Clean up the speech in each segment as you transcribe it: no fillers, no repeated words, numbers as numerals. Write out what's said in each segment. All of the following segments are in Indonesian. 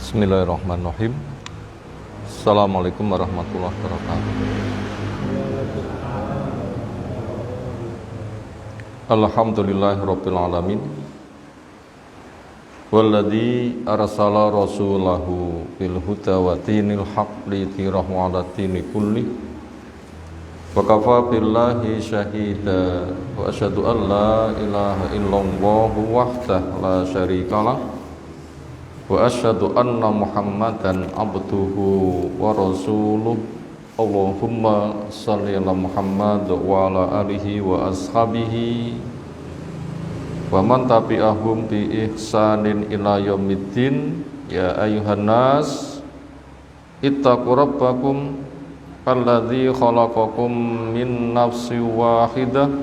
Bismillahirrahmanirrahim. Assalamualaikum warahmatullahi wabarakatuh. Alhamdulillahirabbil alamin. Walladzi arsala rasulahu bil huda wa dinil haqq liyudhhirahu 'ala dini kulli. Wa kafa billahi syahida wa asyhadu an la ilaha illallah wahdahu la syarikalah wa asyhadu anna Muhammadan abduhu wa rasuluh. Allahumma shalli ala Muhammad wa ala alihi wa ashabihi wa man tabi'ahum bi ihsanin ila yaumiddin. Ya ayyuhan nas ittaqu rabbakum alladzi khalaqakum min nafsin wahidah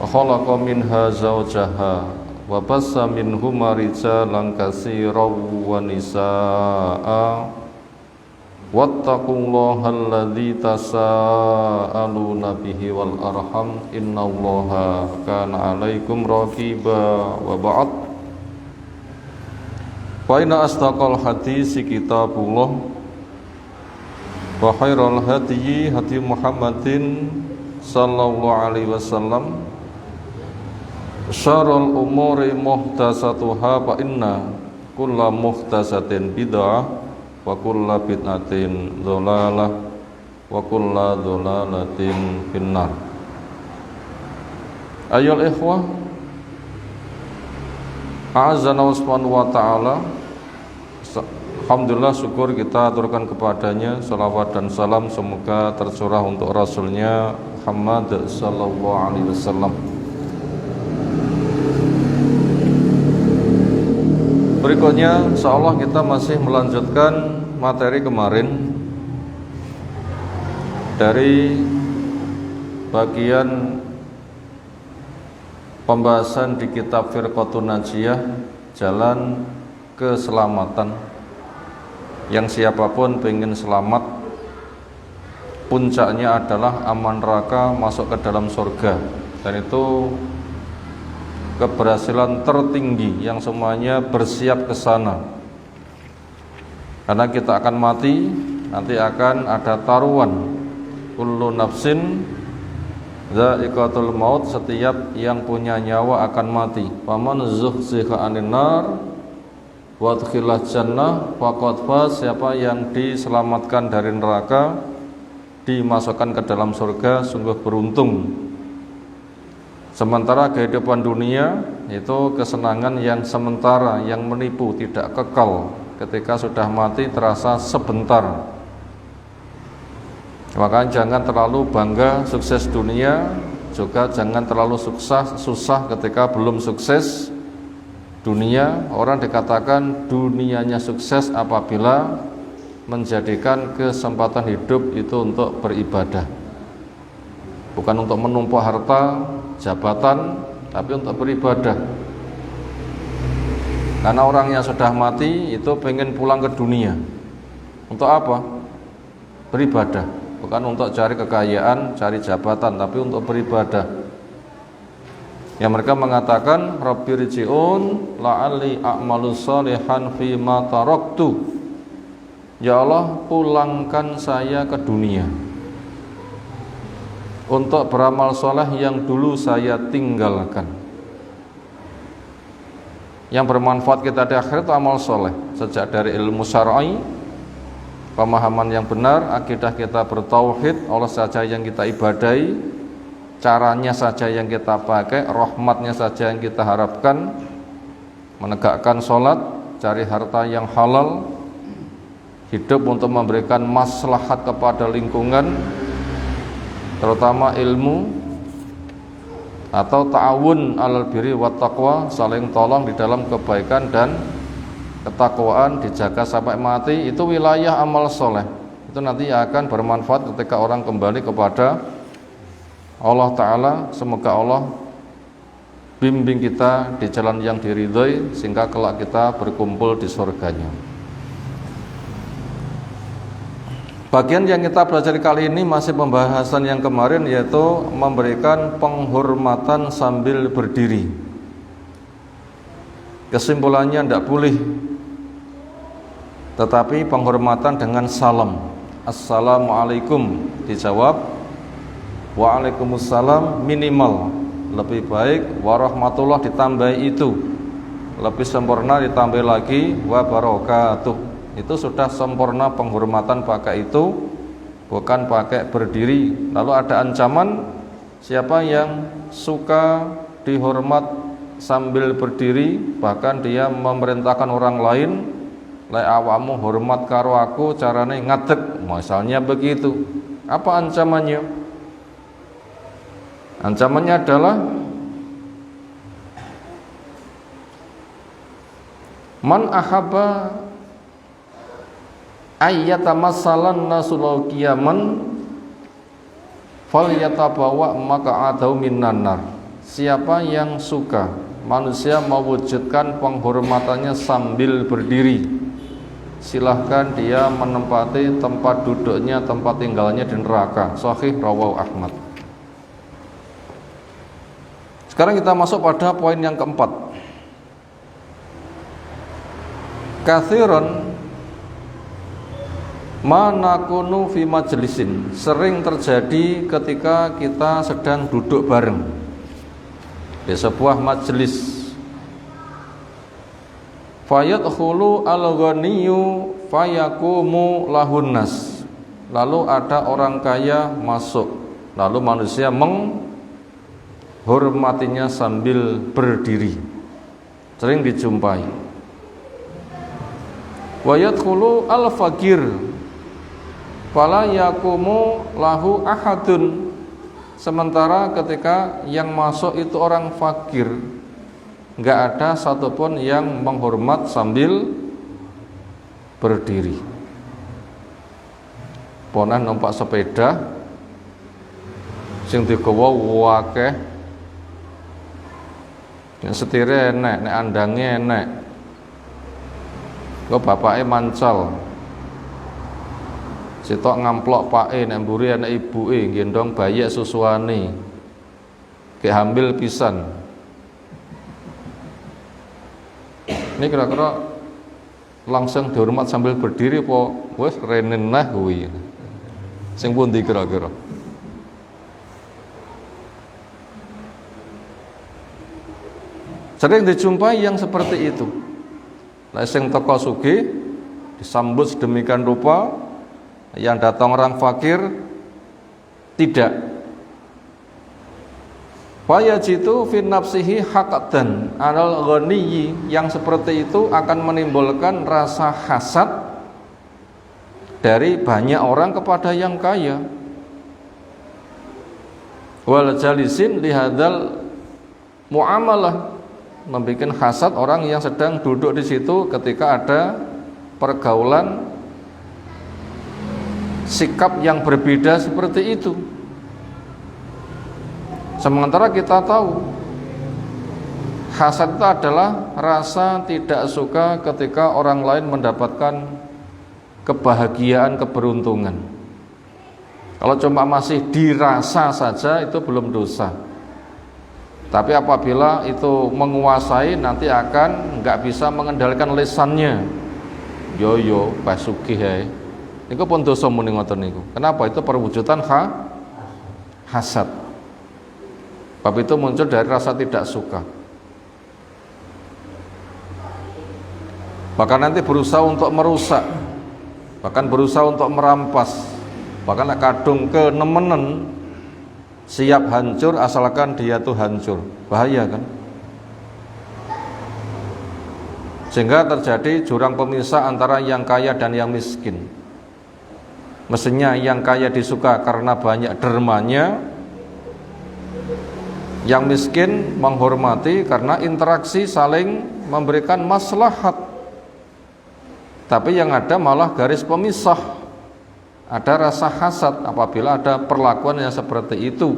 wa khalaqa minha zawjaha wa bassa minhuma rijalan katsiran wa nisaa'a wattaqullaha alladzi tasaaluna bihi wal arham innallaha kana 'alaikum raqiba. Wa ba'd, fa inna asdaqal hadisi kitabullah wa khairal hadyi hadyi Muhammadin sallallahu alaihi wasallam. Syarrul umuri muhdatsatuha fa inna kulla muhdatsatin bid'ah wa kulla bid'atin dhalalah wa kulla dhalalatin finnar. Ayyuhal ikhwah, a'azzana subhanahu wa ta'ala. Alhamdulillah, syukur kita aturkan kepadanya, salawat dan salam semoga tercurah untuk Rasulnya Muhammad sallallahu alaihi wasallam. Berikutnya, insyaallah kita masih melanjutkan materi kemarin dari bagian pembahasan di kitab Firqatun Najiyah, jalan keselamatan, yang siapapun pengen selamat puncaknya adalah aman neraka, masuk ke dalam surga, dan itu keberhasilan tertinggi yang semuanya bersiap ke sana. Karena kita akan mati, nanti akan ada taruhan. Kullu nafsin dha'iqatul maut, setiap yang punya nyawa akan mati. Faman zuhziha 'anil nar wa udkhilal jannah faqad faz, siapa yang diselamatkan dari neraka, dimasukkan ke dalam surga, sungguh beruntung. Sementara kehidupan dunia itu kesenangan yang sementara, yang menipu, tidak kekal. Ketika sudah mati terasa sebentar. Maka jangan terlalu bangga sukses dunia, juga jangan terlalu susah ketika belum sukses dunia. Orang dikatakan dunianya sukses apabila menjadikan kesempatan hidup itu untuk beribadah, bukan untuk menumpuk harta, jabatan, tapi untuk beribadah. Karena orang yang sudah mati itu pengen pulang ke dunia. Untuk apa? Beribadah, bukan untuk cari kekayaan, cari jabatan, tapi untuk beribadah. Yang mereka mengatakan, Rabbirji'un la'alli a'malu shalihan fima taraktu. Ya Allah, pulangkan saya ke dunia untuk beramal soleh yang dulu saya tinggalkan. Yang bermanfaat kita di akhirat itu amal soleh, sejak dari ilmu syar'i, pemahaman yang benar, akidah kita bertauhid, Allah saja yang kita ibadahi, caranya saja yang kita pakai, rahmatnya saja yang kita harapkan, menegakkan sholat, cari harta yang halal, hidup untuk memberikan maslahat kepada lingkungan, terutama ilmu, atau ta'awun alal birri wat taqwa, saling tolong di dalam kebaikan dan ketakwaan, dijaga sampai mati. Itu wilayah amal soleh. Itu nanti akan bermanfaat ketika orang kembali kepada Allah Ta'ala. Semoga Allah bimbing kita di jalan yang diridhoi, sehingga kelak kita berkumpul di surganya. Bagian yang kita belajar kali ini masih pembahasan yang kemarin, yaitu memberikan penghormatan sambil berdiri. Kesimpulannya, tidak boleh Tetapi penghormatan dengan salam, assalamualaikum dijawab waalaikumsalam minimal, lebih baik warahmatullah ditambah itu, lebih sempurna ditambah lagi wabarakatuh. Itu sudah sempurna penghormatan pakai itu, bukan pakai berdiri. Lalu ada ancaman, siapa yang suka dihormat sambil berdiri, bahkan dia memerintahkan orang lain, lek awamu hormat karo aku carane ngadeg, misalnya begitu. Apa ancamannya? Ancamannya adalah man ahabba ayyatamassalan nasul qiyaman falyatabawa maq'adahu minan nar. Siapa yang suka manusia mewujudkan penghormatannya sambil berdiri, silahkan dia menempati tempat duduknya, tempat tinggalnya di neraka. Sahih rawahu Ahmad. Sekarang kita masuk pada poin yang keempat. Katsiran manakunu fi majlisin, sering terjadi ketika kita sedang duduk bareng di sebuah majelis. Fayadkhulu al-ghaniyyu fayaqumu lahun nas, lalu ada orang kaya masuk, lalu manusia menghormatinya sambil berdiri. Sering dijumpai. Wayadkhulu al-faqir fala yaqumu lahu ahadun, sementara ketika yang masuk itu orang fakir, enggak ada satupun yang menghormat sambil berdiri. Ponan numpak sepeda sing digawa akeh, yang setire enek, nek andange enek, kok bapake mancal, sitok ngamplok pake, nek mburi anak ibuke gendong bayi susuane, ke hamil pisan. Ini kira-kira langsung dihormat sambil berdiri apa wis renenah kuwi? Sing pundi kira-kira? Sering dijumpai yang seperti itu. Lah sing teko sugih disambut sedemikian rupa, yang datang orang fakir tidak. Fayajitu fi nafsihi haqdan alal ghaniyyi, yang seperti itu akan menimbulkan rasa hasad dari banyak orang kepada yang kaya. Wal jalisin lihadzal muamalah, membuat hasad orang yang sedang duduk di situ ketika ada pergaulan sikap yang berbeda seperti itu. Sementara kita tahu hasad itu adalah rasa tidak suka ketika orang lain mendapatkan kebahagiaan, keberuntungan. Kalau cuma masih dirasa saja itu belum dosa. Tapi apabila itu menguasai, nanti akan nggak bisa mengendalikan lisannya. Yo pasugih ya. Niku pun dosa muni ngoten niku. Kenapa? Itu perwujudan hasad. Bab itu muncul dari rasa tidak suka. Bahkan nanti berusaha untuk merusak, bahkan berusaha untuk merampas, bahkan kadung ke nemenen, siap hancur asalkan dia tuh hancur. Bahaya kan? Sehingga terjadi jurang pemisah antara yang kaya dan yang miskin. Mestinya yang kaya disuka karena banyak dermanya, yang miskin menghormati karena interaksi saling memberikan maslahat. Tapi yang ada malah garis pemisah, ada rasa hasad apabila ada perlakuan yang seperti itu.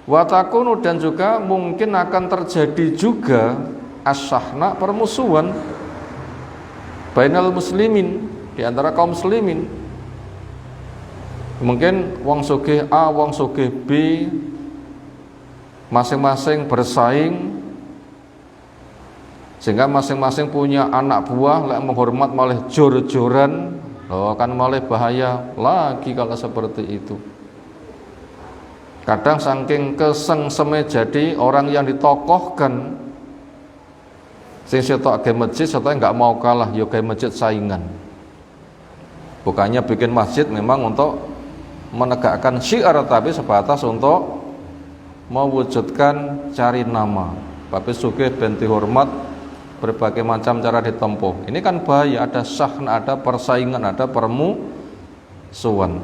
Watakunu, dan juga mungkin akan terjadi juga asyahna, permusuhan bainal muslimin, di antara kaum muslimin. Mungkin wong sugih A, wong sugih B masing-masing bersaing Sehingga masing-masing punya anak buah lek menghormat malah jor-joran, kan malah bahaya lagi kalau seperti itu. Kadang saking kesengseme jadi orang yang ditokohkan, sing sitok ke masjid, sitok nggak mau kalah, yo ke masjid saingan. Bukannya bikin masjid memang untuk menegakkan syiar, tapi sebatas untuk mewujudkan cari nama. Tapi sugih ben dihormat, berbagai macam cara ditempuh. Ini kan bahaya, ada syahna, ada persaingan, ada permusuhan.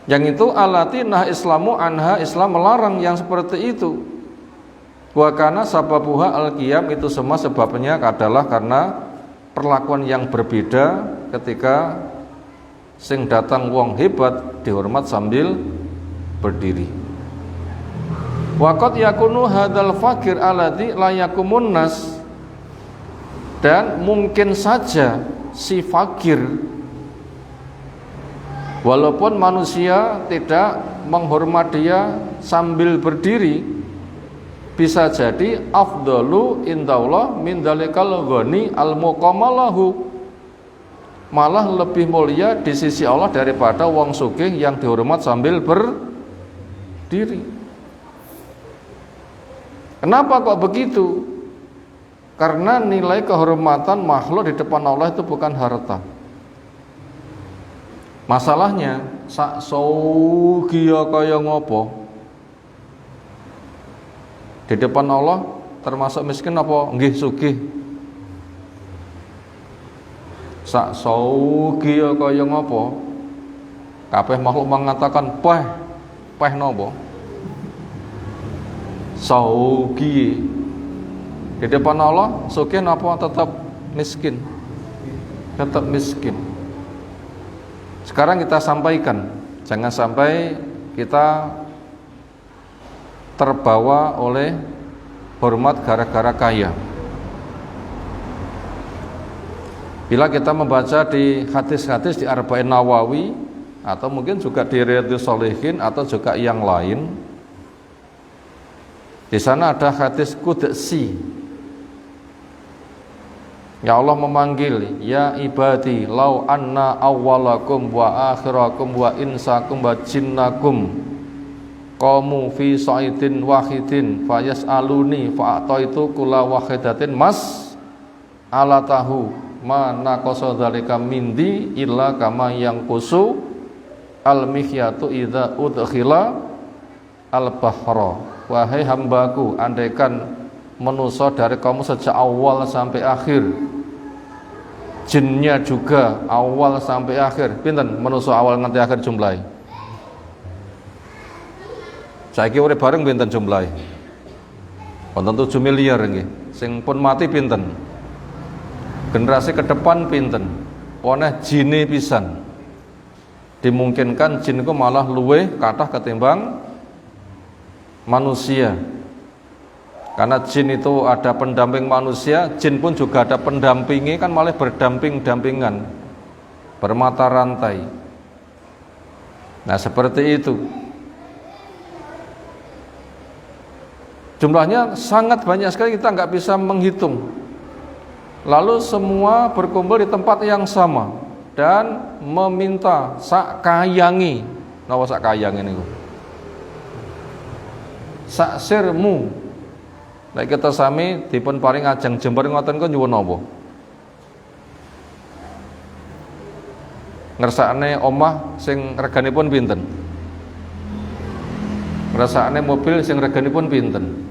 Yang itu alati nah Islamu anha, Islam melarang yang seperti itu. Wa kana sababuha al-qiyam, itu semua sebabnya adalah karena perlakuan yang berbeda ketika sing datang wong hebat dihormat sambil berdiri. Waqad yakunu hadzal fakir alladzi la yakumun nas, dan mungkin saja si fakir, walaupun manusia tidak menghormat dia sambil berdiri, bisa jadi afdalu indallah min dalikal ghani al muqamalahu, malah lebih mulia di sisi Allah daripada wong sugih yang dihormat sambil berdiri. Kenapa kok begitu? Karena nilai kehormatan makhluk di depan Allah itu bukan harta. Masalahnya sak sugih kaya ngopo di depan Allah termasuk miskin apa nggih sugih? Sak sugih kaya ngopo? Kabeh makhluk mengatakan peh nopo? Sugih. Di depan Allah sugih napa tetap miskin? Tetap miskin. Sekarang kita sampaikan, jangan sampai kita terbawa oleh hormat gara-gara kaya. Bila kita membaca di hadis-hadis di Arba'in Nawawi, atau mungkin juga di Riyadhus Shalihin, atau juga yang lain, di sana ada hadis qudsi. Ya Allah memanggil, ya ibadi, lau anna awwalakum wa akhirakum wa insakum wa jinnakum qamu fi sa'idin wahidin fayas'aluni fa'ataitu kulla wahidatin mas ala tahu ma naqasa dzalika mindi illa kama yang kusu al mihyatu idza udkhila al bahra. Wahai hambaku, andaikan manusia dari kamu sejak awal sampai akhir, jinnya juga awal sampai akhir, pinten manusia awal nganti akhir jumlahe? Saiki urip bareng pinten jumlahe? Wonten 7 miliar nggih. Sing pun mati pinten? Generasi ke depan pinten? Oneh jine pisan. Dimungkinkan jin itu malah luweh kathah ketimbang manusia. Karena jin itu ada pendamping manusia, jin pun juga ada pendampingi, kan malah berdamping-dampingan, bermata rantai. Nah seperti itu. Jumlahnya sangat banyak sekali, kita nggak bisa menghitung. Lalu semua berkumpul di tempat yang sama dan meminta sak kayangi. Napa sak kayangi niku? Sak sirmu. Nek kita sami dipun paring ajeng jembar ngoten kok nyuwun napa? Ngersakne omah sing reganipun pinten? Ngersakne mobil sing reganipun pinten?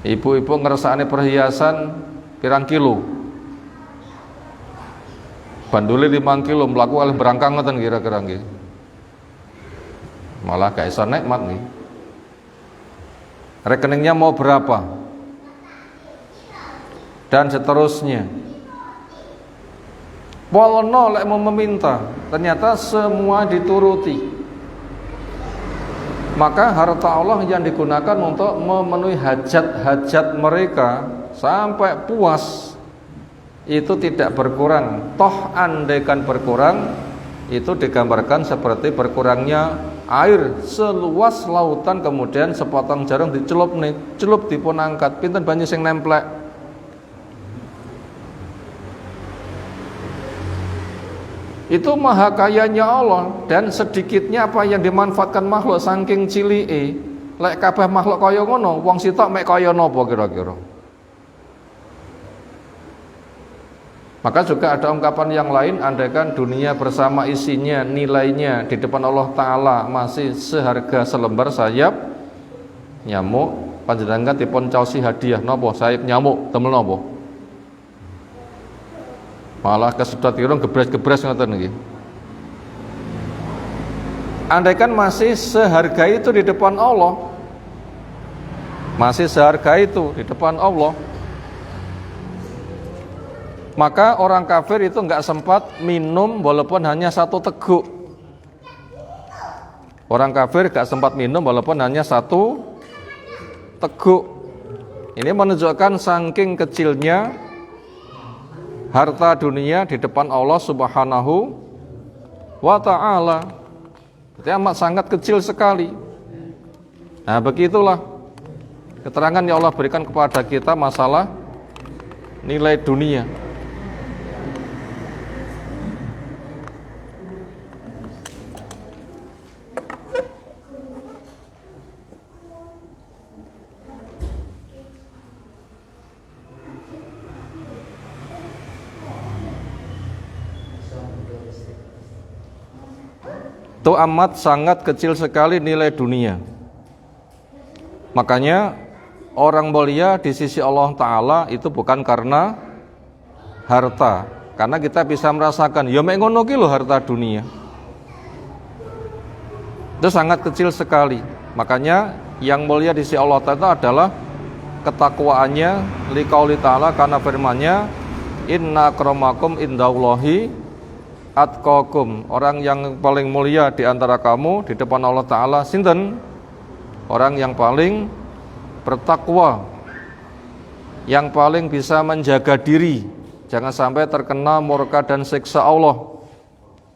Ibu-ibu ngersakne perhiasan pirang kilo? Bandule 5 kilo mlaku kalih berangkang ngoten kira-kira nggih. Malah gak iso nikmat nggih. Rekeningnya mau berapa? Dan seterusnya. Polono lek mau meminta, ternyata semua dituruti. Maka harta Allah yang digunakan untuk memenuhi hajat-hajat mereka sampai puas, itu tidak berkurang. Toh andaikan berkurang, itu digambarkan seperti berkurangnya air seluas lautan, kemudian sepotong jarum dicelup nih, celup dipun angkat, pinten banyu sing nemplek. Itu maha kayanya Allah, dan sedikitnya apa yang dimanfaatkan makhluk saking cilike. Lek kabeh makhluk kaya ngono, wong sitok mek kaya napa kira-kira? Maka juga ada ungkapan yang lain, andaikan dunia bersama isinya, nilainya di depan Allah Ta'ala masih seharga selembar sayap nyamuk, panjenengan dipun caosi hadiah napa sayap nyamuk temel napa? Malah kesedot irung gebres-gebres ngoten niki. Andaikan masih seharga itu di depan Allah, masih seharga itu di depan Allah, maka orang kafir itu enggak sempat minum walaupun hanya satu teguk. Orang kafir enggak sempat minum walaupun hanya satu teguk. Ini menunjukkan saking kecilnya harta dunia di depan Allah Subhanahu wa ta'ala. Itu amat sangat kecil sekali. Nah, begitulah keterangan yang Allah berikan kepada kita masalah nilai dunia. Itu amat sangat kecil sekali nilai dunia. Makanya orang mulia di sisi Allah Ta'ala itu bukan karena harta, karena kita bisa merasakan ya mek ngono ki lho harta dunia. Itu sangat kecil sekali. Makanya yang mulia di sisi Allah Ta'ala adalah ketakwaannya, liqauli ta'ala, karena firman-Nya inna akramakum indallahi atqakum, orang yang paling mulia di antara kamu di depan Allah Ta'ala sinten? Orang yang paling bertakwa, yang paling bisa menjaga diri jangan sampai terkena murka dan siksa Allah.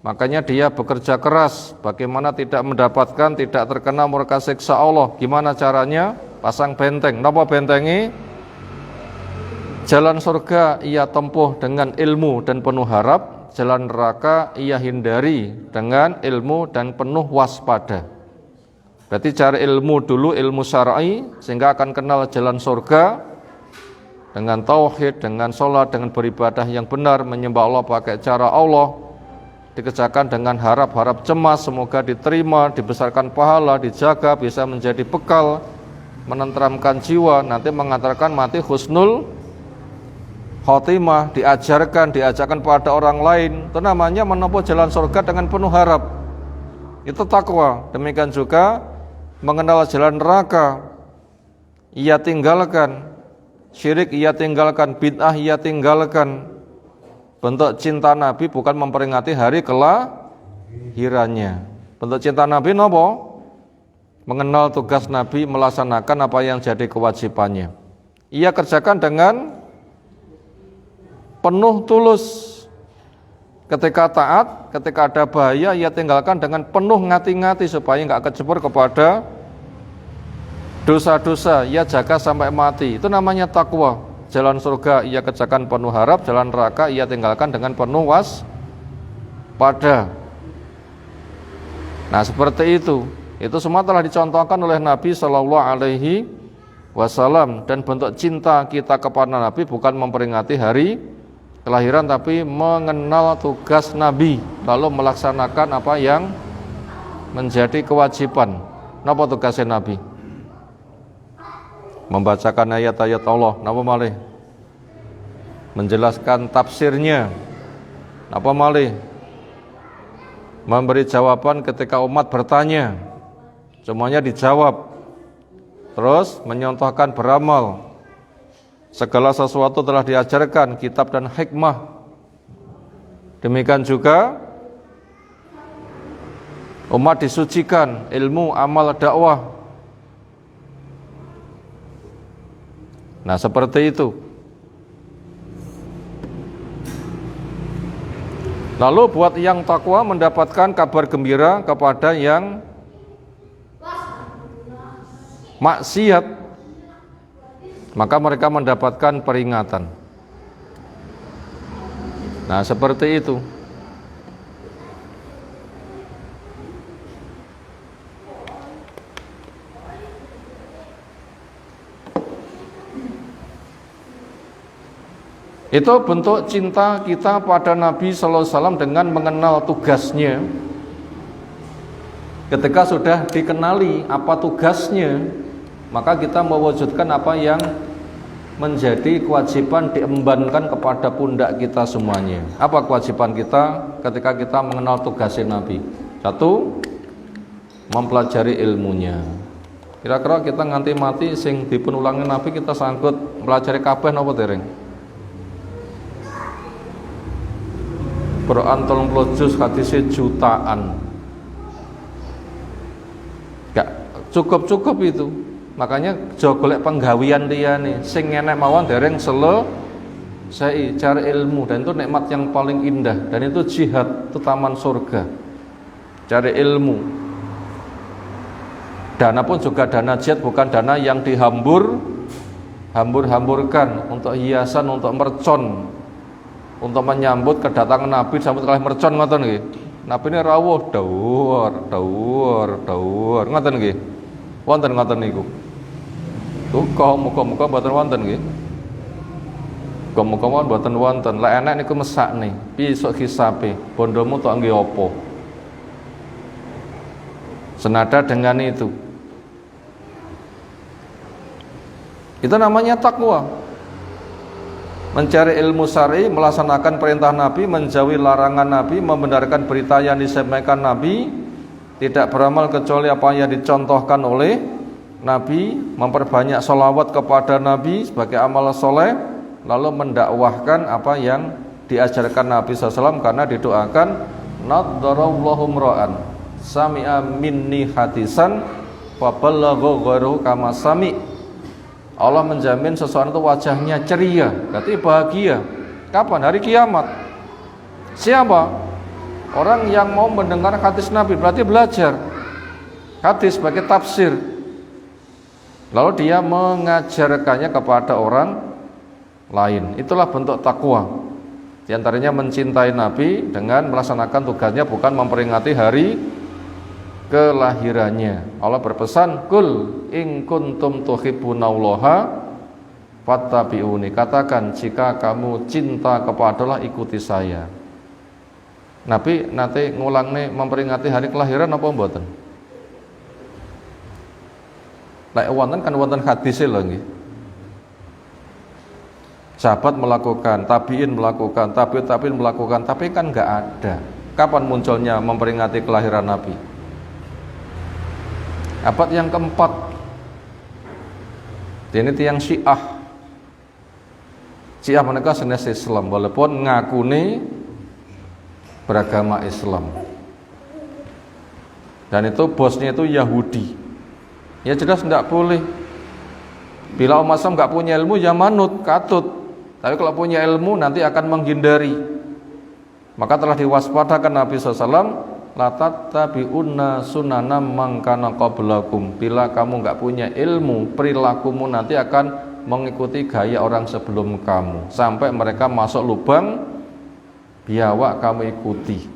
Makanya dia bekerja keras bagaimana tidak mendapatkan, tidak terkena murka siksa Allah. Gimana caranya? Pasang benteng. Napa bentengi? Jalan surga ia tempuh dengan ilmu dan penuh harap, jalan neraka ia hindari dengan ilmu dan penuh waspada. Berarti cari ilmu dulu, ilmu syar'i, sehingga akan kenal jalan surga dengan tauhid, dengan sholat, dengan beribadah yang benar, menyembah Allah pakai cara Allah, dikerjakan dengan harap-harap cemas, semoga diterima, dibesarkan pahala, dijaga, bisa menjadi bekal, menenteramkan jiwa, nanti mengantarkan mati husnul khotimah, diajarkan pada orang lain. Itu namanya menempuh jalan surga dengan penuh harap. Itu takwa. Demikian juga mengenal jalan neraka, ia tinggalkan. Syirik ia tinggalkan, bid'ah ia tinggalkan. Bentuk cinta Nabi bukan memperingati hari kelahirannya. Bentuk cinta Nabi napa? Mengenal tugas Nabi, melaksanakan apa yang jadi kewajibannya. Ia kerjakan dengan penuh tulus. Ketika taat, ketika ada bahaya, ia tinggalkan dengan penuh ngati-ngati supaya enggak kecebur kepada dosa-dosa. Ia jaga sampai mati. Itu namanya takwa. Jalan surga ia kerjakan penuh harap, jalan neraka ia tinggalkan dengan penuh waspada. Nah, seperti itu. Itu semua telah dicontohkan oleh Nabi Shallallahu Alaihi Wasallam, dan bentuk cinta kita kepada Nabi bukan memperingati hari kelahiran, tapi mengenal tugas Nabi, lalu melaksanakan apa yang menjadi kewajiban. Napa tugasnya Nabi? Membacakan ayat-ayat Allah. Napa malih? Menjelaskan tafsirnya. Napa malih? Memberi jawaban ketika umat bertanya, semuanya dijawab. Terus menyontohkan beramal. Segala sesuatu telah diajarkan, kitab dan hikmah. Demikian juga umat disucikan, ilmu, amal, dakwah. Nah, seperti itu. Lalu buat yang takwa mendapatkan kabar gembira kepada yang maksiat, maka mereka mendapatkan peringatan. Nah, seperti itu. Itu bentuk cinta kita pada Nabi Sallallahu Alaihi Wasallam dengan mengenal tugasnya. Ketika sudah dikenali apa tugasnya, maka kita mewujudkan apa yang menjadi kewajiban diembankan kepada pundak kita semuanya. Apa kewajiban kita ketika kita mengenal tugasnya Nabi? Satu, mempelajari ilmunya. Kira-kira kita nganti mati sing dipun ulangi Nabi kita sangkut mempelajari kabeh napa dereng? Quran 30 juz, hadisnya jutaan. Gak cukup-cukup itu. Makanya jo golek penggawian liyane sing enek mawon dereng selesai cari ilmu, dan itu nikmat yang paling indah, dan itu jihad, itu taman surga. Cari ilmu. Dana pun juga dana jihad, bukan dana yang hamburkan untuk hiasan, untuk mercon, untuk menyambut kedatangan Nabi disambut oleh mercon ngoten nggih. Nabi ini rawuh dawuh ngoten nggih. Wonten ngoten niku. Muga-muga mboten wonten nggih. Muga-muga mboten wonten. Lek enek niku mesakne. Piye sok hisabe? Bondomu tok nggih apa? Senada dengan itu. Itu namanya takwa. Mencari ilmu syar'i, melaksanakan perintah Nabi, menjauhi larangan Nabi, membenarkan berita yang disampaikan Nabi, tidak beramal kecuali apa yang dicontohkan oleh Nabi, memperbanyak sholawat kepada Nabi sebagai amal soleh, lalu mendakwahkan apa yang diajarkan Nabi SAW, karena didoakan naddarallahu mra'an sami'a minni hadisan fa ballagha ghairuhu kama sami'. Allah menjamin seseorang itu wajahnya ceria, berarti bahagia. Kapan? Hari kiamat. Siapa? Orang yang mau mendengar hadis Nabi, berarti belajar hadis sebagai tafsir, lalu dia mengajarkannya kepada orang lain. Itulah bentuk takwa. Di antaranya mencintai Nabi dengan melaksanakan tugasnya, bukan memperingati hari kelahirannya. Allah berpesan, kul in kuntum tuhibbunallaha fattabi'uni. Katakan, jika kamu cinta kepada Allah, ikuti saya. Nabi nanti ngulangne memperingati hari kelahiran apa mboten? Lek wonten kan wonten hadise lho nggih. Sahabat melakukan, tabi'in melakukan, tabi'in melakukan, tapi kan enggak ada. Kapan munculnya memperingati kelahiran Nabi? Abad yang keempat. Ini tiang Syiah. Syiah mereka senes Islam, walaupun ngakuni beragama Islam. Dan itu bosnya itu Yahudi. Ya jelas tidak boleh. Bila umat Islam nggak punya ilmu, ya manut, katut. Tapi kalau punya ilmu nanti akan menghindari. Maka telah diwaspadakan Nabi SAW, la tattabi'unna sunana man kana qablakum. Bila kamu enggak punya ilmu, perilakumu nanti akan mengikuti gaya orang sebelum kamu, sampai mereka masuk lubang biawak kamu ikuti.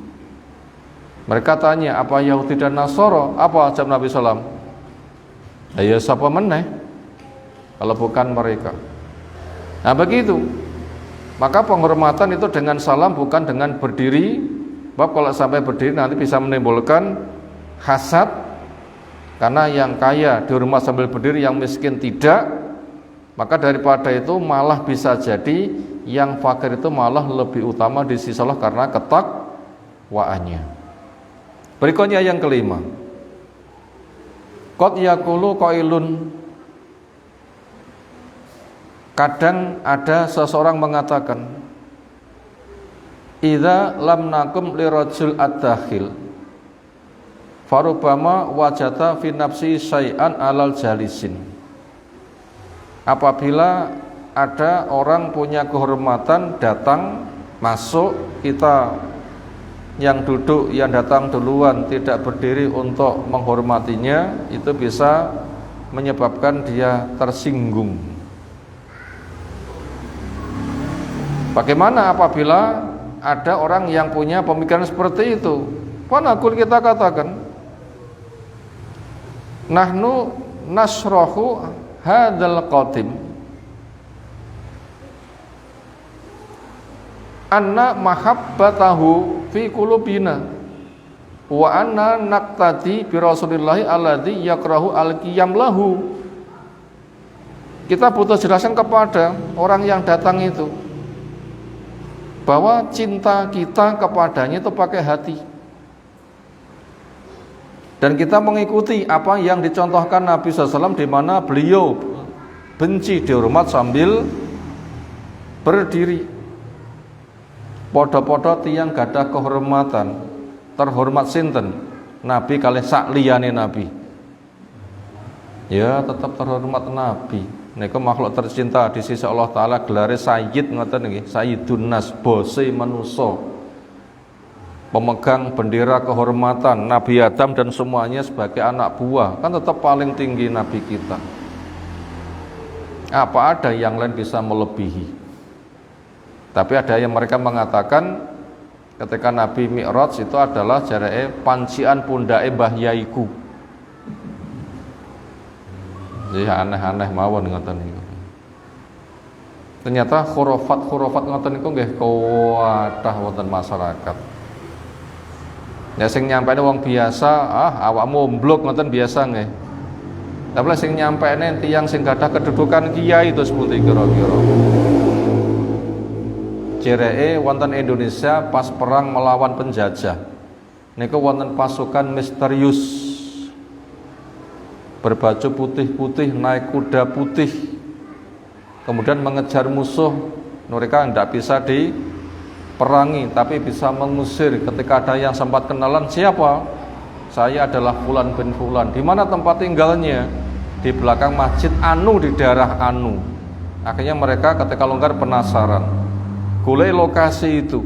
Mereka tanya, apa Yahudi dan Nasara? Apa jawab Nabi SAW? Ya siapa meneh kalau bukan mereka. Nah begitu. Maka penghormatan itu dengan salam, bukan dengan berdiri. Sebab kalau sampai berdiri nanti bisa menimbulkan hasad, karena yang kaya dihormat sambil berdiri, yang miskin tidak. Maka daripada itu malah bisa jadi yang fakir itu malah lebih utama di sisi Allah karena ketakwaannya. Berikutnya yang kelima, qad yaqulu qailun. Kadang ada seseorang mengatakan, idza lam nakum lirajul ad-dakhil farubama wajata fi nafsi syai'an alal jalisin. Apabila ada orang punya kehormatan datang masuk, kita yang duduk, yang datang duluan tidak berdiri untuk menghormatinya, itu bisa menyebabkan dia tersinggung. Bagaimana apabila ada orang yang punya pemikiran seperti itu? Panakul kita katakan, nahnu nasrohu hadal qadim anna mahabbatahu fi qulubina wa anna naqtadi bi rasulillahi alladzi yakrahu al-qiyam lahu. Kita butuh jelaskan kepada orang yang datang itu bahwa cinta kita kepadanya itu pakai hati, dan kita mengikuti apa yang dicontohkan Nabi SAW, di mana beliau benci dihormat sambil berdiri. Podo-podo tiang gadah kehormatan, terhormat sinten Nabi kalih sak liyane Nabi, ya tetap terhormat Nabi. Niku makhluk tercinta di sisi Allah Ta'ala, gelare Sayyid ngoten nggih, Sayyidun Nas, bose manusa, pemegang bendera kehormatan Nabi Adam dan semuanya sebagai anak buah, kan tetap paling tinggi Nabi kita. Apa ada yang lain bisa melebihi? Tapi ada yang mereka mengatakan ketika Nabi Mi'raj itu adalah jareke pancian pundake Mbah Yaiku. Jadi aneh-aneh mawon ngoten niku. Ternyata khurafat ngoten niku nggih kathah wonten masyarakat. Ya sing nyampene wong biasa, awakmu omblok ngoten biasa nggih. Tapi sing nyampene tiyang sing gadah kedudukan kiai terus pundi kira-kira. Jeree wonten Indonesia pas perang melawan penjajah niku wonten pasukan misterius berbaju putih-putih, naik kuda putih, kemudian mengejar musuh. Mereka tidak bisa diperangi tapi bisa mengusir. Ketika ada yang sempat kenalan, siapa? Saya adalah Fulan bin Fulan. Di mana tempat tinggalnya? Di belakang masjid Anu, di daerah Anu. Akhirnya mereka ketika longgar penasaran, golek lokasi itu.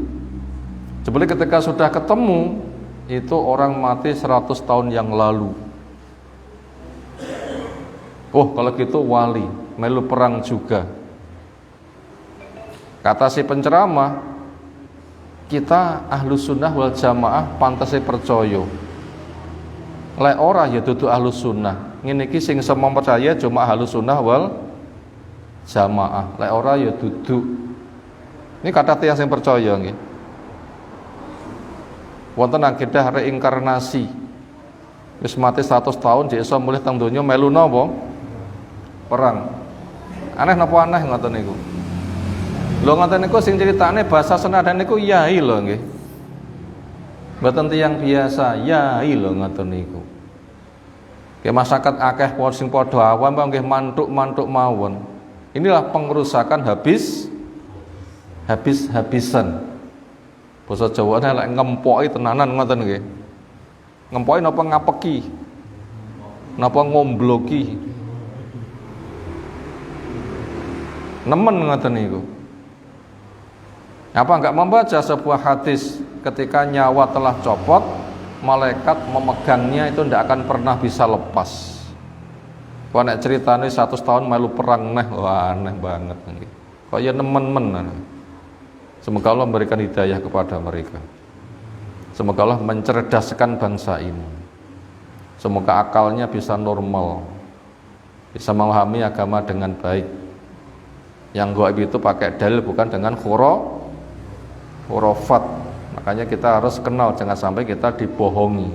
Jebule ketika sudah ketemu, itu orang mati 100 tahun yang lalu. Oh, kalau gitu wali, melu perang juga. Kata si penceramah, kita ahlu sunnah wal jamaah pantese percaya. Lek ora ya dudu ahlu sunnah. Ngene iki sing semua percaya cuma ahlu sunnah wal jamaah. Lek ora ya dudu. Ini kata tiang sing percaya nggih. Wonten akidah reinkarnasi. Wis mati 100 tahun jek iso mulih teng donya melu napa? Perang. Aneh napa aneh ngoten niku. Lho ngoten niku sing critane bahasa senadan niku yai lho nggih. Mboten tiyang biasa, yai lho ngoten niku. Ke masyarakat akeh sing padha awam nggih mantuk-mantuk mawon. Inilah pengerusakan habis-habisan. Basa Jawane lek ngempoki tenanan ngoten nggih. Ngempoki napa ngapeki? Napa ngombloki? Nemen ngoten niku. Apa enggak membaca sebuah hadis ketika nyawa telah copot, malaikat memegangnya itu tidak akan pernah bisa lepas. Kok nek ceritane 100 tahun melu perang neh, wah aneh banget nggih. Kok ya nemen-men. Semoga Allah memberikan hidayah kepada mereka. Semoga Allah mencerdaskan bangsa ini. Semoga akalnya bisa normal, bisa memahami agama dengan baik. Yang gaib itu pakai dalil bukan dengan khurafat. Makanya kita harus kenal, jangan sampai kita dibohongi.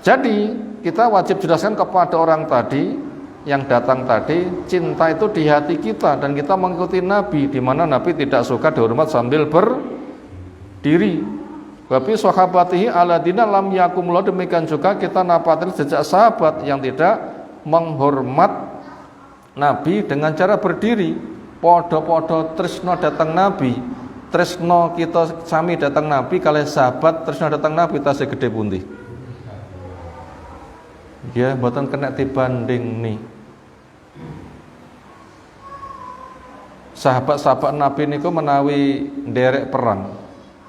Jadi kita wajib jelaskan kepada orang tadi yang datang tadi, cinta itu di hati kita dan kita mengikuti Nabi, di mana Nabi tidak suka dihormat sambil berdiri. Tapi sahabatihi aladina lam yakumullah, demikian juga kita napatin jejak sahabat yang tidak menghormat Nabi dengan cara berdiri. Podo-podo tresno datang Nabi, tresno kita sami datang Nabi, kalih sahabat tresno datang Nabi tasih gede pundi. Ya mboten kena dibanding nih. Sahabat-sahabat Nabi niku menawi nderek perang,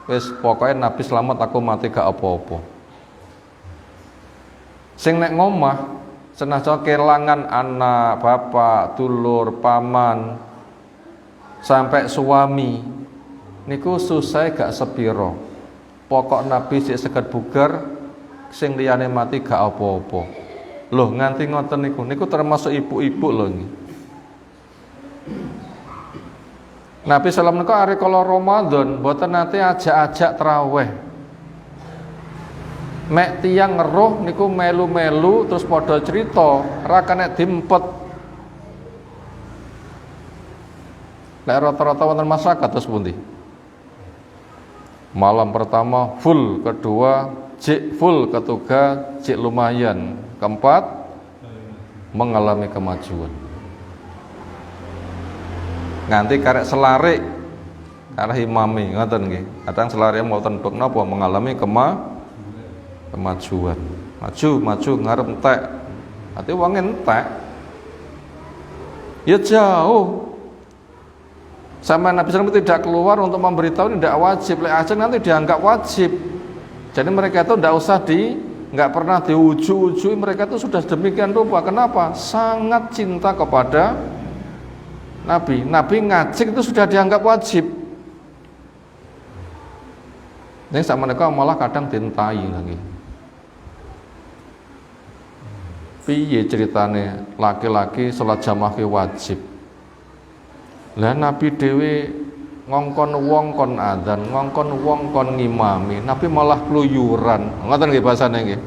wis pokoknya Nabi selamat aku mati gak apa-apa. Sing nek ngomah senajan kelangan anak, bapak, dulur, paman, sampai suami niku susah gak sepiro. Pokok Nabi sik seget bugar, sing liyane mati gak apa-apa. Loh nganti ngoten niku termasuk ibu-ibu lho niki. Nabi sallam niku ari kala Ramadan mboten nate ajak-ajak traweh. Mek tiyang ngeruh niku melu-melu terus padha crita, ra kena dimpet. Nek rata-rata wonten masyarakat terus pundi? Malam pertama full, kedua cik full, ketiga cik lumayan, keempat mengalami kemajuan. Nganti karek selarik karena imami ngoten nggih. Kadang selarik mboten bek napa mengalami kemajuan. Maju ngarep entek. Ati wong entek. Ya jauh. Sama Nabi SAW tidak keluar untuk memberitahu ini tidak wajib. Lek ajeng nanti dianggap wajib. Jadi mereka itu nggak pernah diuju-uju. Mereka itu sudah demikian rupa. Kenapa? Sangat cinta kepada Nabi. Nabi ngajik itu sudah dianggap wajib. Ini sama mereka malah kadang dintai lagi. Piye ceritane laki-laki salat jamaah wajib. Lah Nabi dhewe ngongkon wong kon adzan, ngongkon wong kon ngimami, Nabi malah kluyuran. Ngoten nggih bahasane nggih.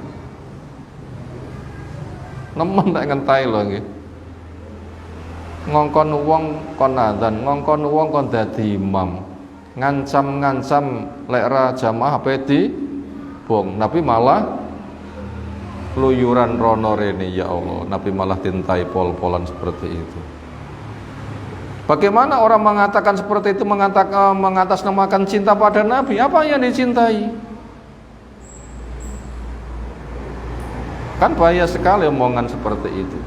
Nemen tak ngentai lho nggih. Ngongkon wong kon adzan, ngongkon wong kon dadi imam. Ngancam-ngancam lek ra jamaah pedi bong. Nabi malah kluyuran rono rene, ya Allah. Nabi malah tintai pol-polan seperti itu. Bagaimana orang mengatakan seperti itu, mengatasnamakan cinta pada Nabi? Apa yang dicintai? Kan bahaya sekali omongan seperti itu.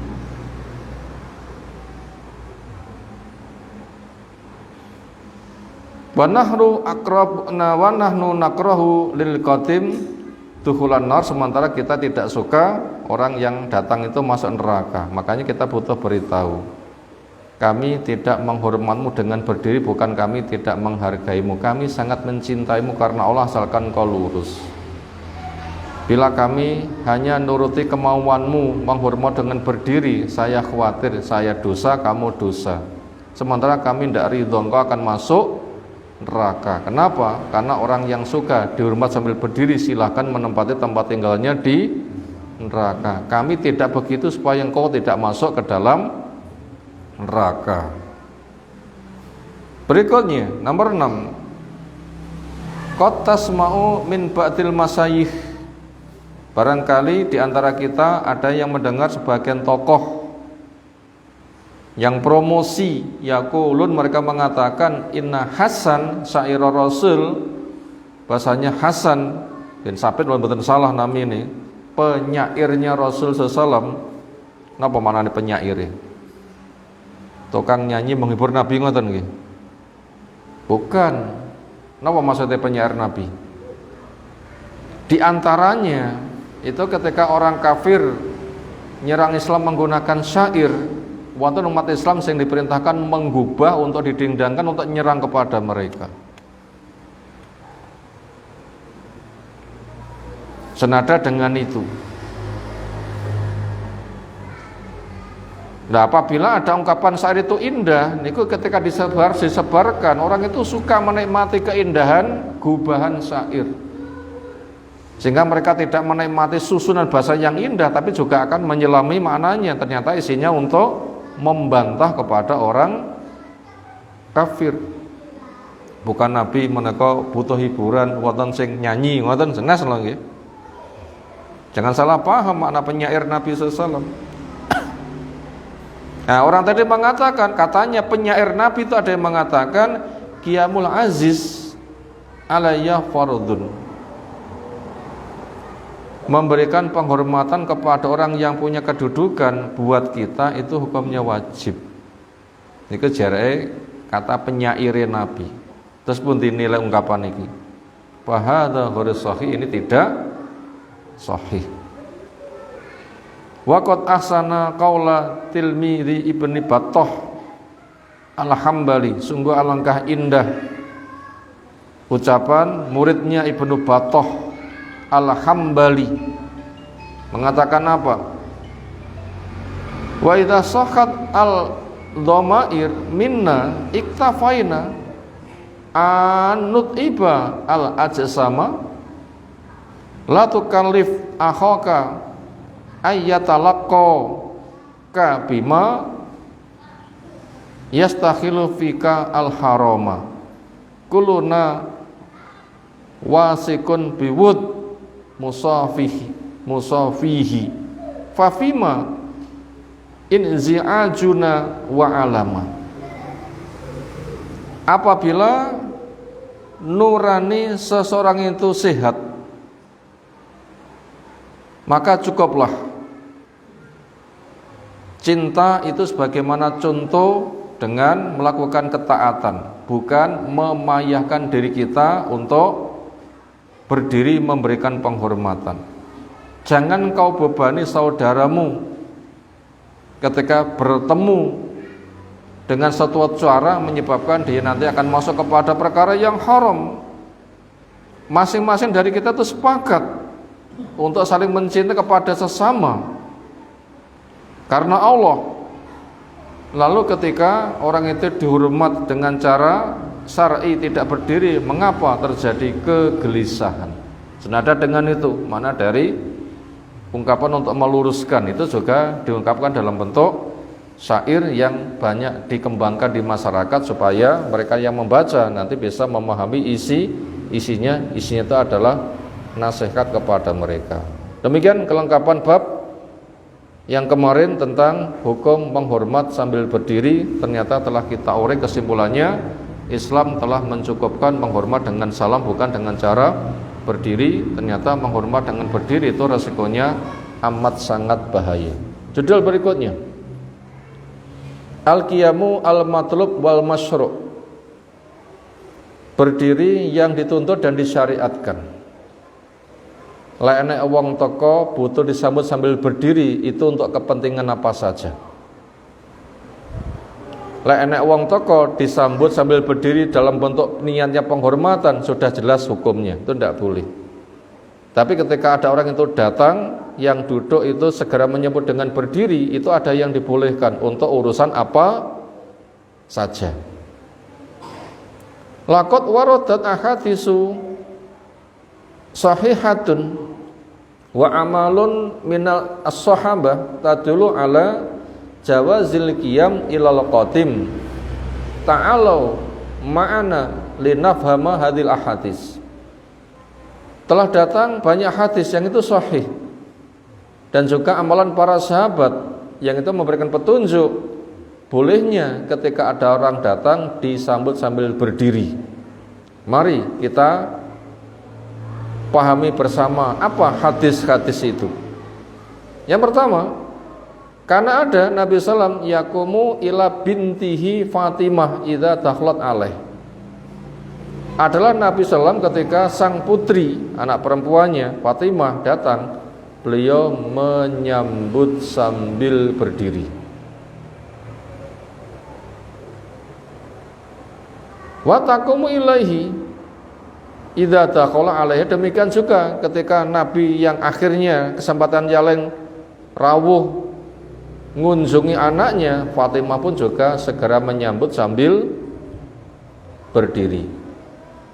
Wa nahnu nakrahu lil qadim dukhulan nar, sementara kita tidak suka orang yang datang itu masuk neraka. Makanya kita butuh beritahu. Kami tidak menghormatmu dengan berdiri, bukan kami tidak menghargaimu. Kami sangat mencintaimu karena Allah, asalkan kau lurus. Bila kami hanya nuruti kemauanmu, menghormat dengan berdiri, saya khawatir, saya dosa, kamu dosa. Sementara kami tidak ridho, engkau akan masuk neraka. Kenapa? Karena orang yang suka dihormat sambil berdiri, silahkan menempati tempat tinggalnya di neraka. Kami tidak begitu supaya engkau tidak masuk ke dalam neraka. Berikutnya nomor 6, qad tasma'u min ba'dil masayikh. Barangkali di antara kita ada yang mendengar sebagian tokoh yang promosi yaqulun, mereka mengatakan inna Hasan syaira Rasul, bahasanya Hasan bin Sabit mboten salah nami ini, penyairnya Rasul sallallahu alaihi wasallam. Napa manane penyair? Tukang nyanyi menghibur Nabi ngoten nggih? Bukan. Napa maksudnya penyair Nabi? Di antaranya itu ketika orang kafir nyerang Islam menggunakan syair, wonten umat Islam yang diperintahkan menggubah untuk didindangkan untuk nyerang kepada mereka. Senada dengan itu, nah, apabila ada ungkapan syair itu indah, niku ketika disebarkan, orang itu suka menikmati keindahan gubahan syair, sehingga mereka tidak menikmati susunan bahasa yang indah, tapi juga akan menyelami maknanya. Ternyata isinya untuk membantah kepada orang kafir. Bukan Nabi menika butuh hiburan, wonten sing nyanyi, wonten senes lho nggih. Jangan salah paham makna penyair Nabi sallallahu alaihi wasallam. Nah, orang tadi mengatakan, katanya penyair Nabi itu ada yang mengatakan qiyamul aziz alayya fardun, memberikan penghormatan kepada orang yang punya kedudukan buat kita itu hukumnya wajib. Ini jarake kata penyair Nabi. Terus pun dinilai ungkapan ini, fahadha ghairu sahih, ini tidak sahih. Wa qad ahsana qaula tilmidhi Ibnu Battah Al-Hambali, sungguh alangkah indah ucapan muridnya Ibnu Battah Al-Hambali, mengatakan apa? Wa idza sahhat al-dhamair minna iktafaina anut iba al-ajsama la tukallif akhaka ayyatalaqqa ka bima yastakhilu fika al-harama kuluna wasikun biwud musafihi fafima in zi'ajuna wa alama. Apabila nurani seseorang itu sehat, maka cukuplah cinta itu sebagaimana contoh dengan melakukan ketaatan, bukan memayahkan diri kita untuk berdiri memberikan penghormatan. Jangan kau bebani saudaramu ketika bertemu dengan suatu cara menyebabkan dia nanti akan masuk kepada perkara yang haram. Masing-masing dari kita itu sepakat untuk saling mencintai kepada sesama karena Allah. Lalu ketika orang itu dihormat dengan cara syar'i tidak berdiri, mengapa terjadi kegelisahan? Senada dengan itu, mana dari ungkapan untuk meluruskan itu juga diungkapkan dalam bentuk syair yang banyak dikembangkan di masyarakat supaya mereka yang membaca nanti bisa memahami isinya itu adalah nasihat kepada mereka. Demikian kelengkapan bab yang kemarin tentang hukum menghormat sambil berdiri. Ternyata telah kita urai kesimpulannya, Islam telah mencukupkan menghormat dengan salam bukan dengan cara berdiri. Ternyata menghormat dengan berdiri itu resikonya amat sangat bahaya. Judul berikutnya, Al-Qiyamu al-Matlub wal Masyru', berdiri yang dituntut dan disyariatkan. Lah enek wong teko butuh disambut sambil berdiri, itu untuk kepentingan apa saja. Lah enek wong teko disambut sambil berdiri dalam bentuk niatnya penghormatan, sudah jelas hukumnya, itu tidak boleh. Tapi ketika ada orang itu datang, yang duduk itu segera menyebut dengan berdiri, itu ada yang dibolehkan untuk urusan apa saja. Laqad waradat ahadisu sahihatun wa amalun minal as-sahabah tadullu ala jawazil qiyam ilal qadim. Ta'alau ma'ana linafhama hadil ahadis. Telah datang banyak hadis yang itu sahih dan juga amalan para sahabat yang itu memberikan petunjuk bolehnya ketika ada orang datang disambut sambil berdiri. Mari kita pahami bersama apa hadis-hadis itu. Yang pertama, karena ada Nabi SAW yakumu ila bintihi Fatimah idza dakhlat alaih. Adalah Nabi SAW ketika sang putri, anak perempuannya Fatimah datang, beliau menyambut sambil berdiri. Wa taqumu ilaihi idza dakhala alaihi. Demikian juga ketika Nabi yang akhirnya kesempatan yang rawuh ngunjungi anaknya, Fatimah pun juga segera menyambut sambil berdiri.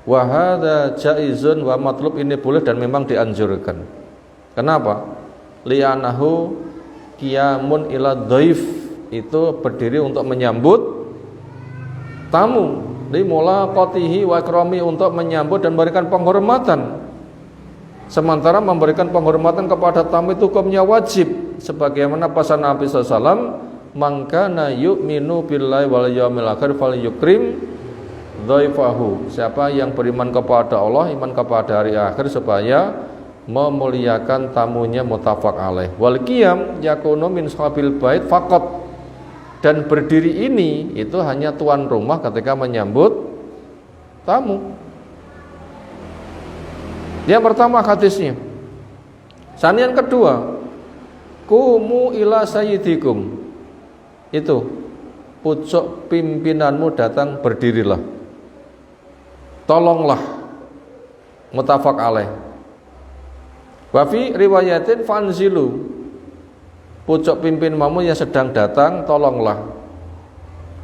Wa hadza jaizun wa matlub, ini boleh dan memang dianjurkan. Kenapa? Li'anahu qiyamun ila dhaif, itu berdiri untuk menyambut tamu, li mulaqatihi wa ikrami, untuk menyambut dan memberikan penghormatan. Sementara memberikan penghormatan kepada tamu itu hukumnya wajib, sebagaimana pesan Nabi SAW, man kana yu'minu billahi wal yawmil akhir falyukrim dhaifahu. Siapa yang beriman kepada Allah, iman kepada hari akhir, supaya memuliakan tamunya, muttafaq alaih. Wal qiyam yakunu min sahabil bait faqat, dan berdiri ini itu hanya tuan rumah ketika menyambut tamu. Yang pertama hadisnya. Yang kedua, Kumu ila sayyidikum. Itu pucuk pimpinanmu datang, berdirilah. Tolonglah. Muttafaq alaih. Wa fi riwayatin fanzilu. Pucuk pimpinanmu yang sedang datang, tolonglah.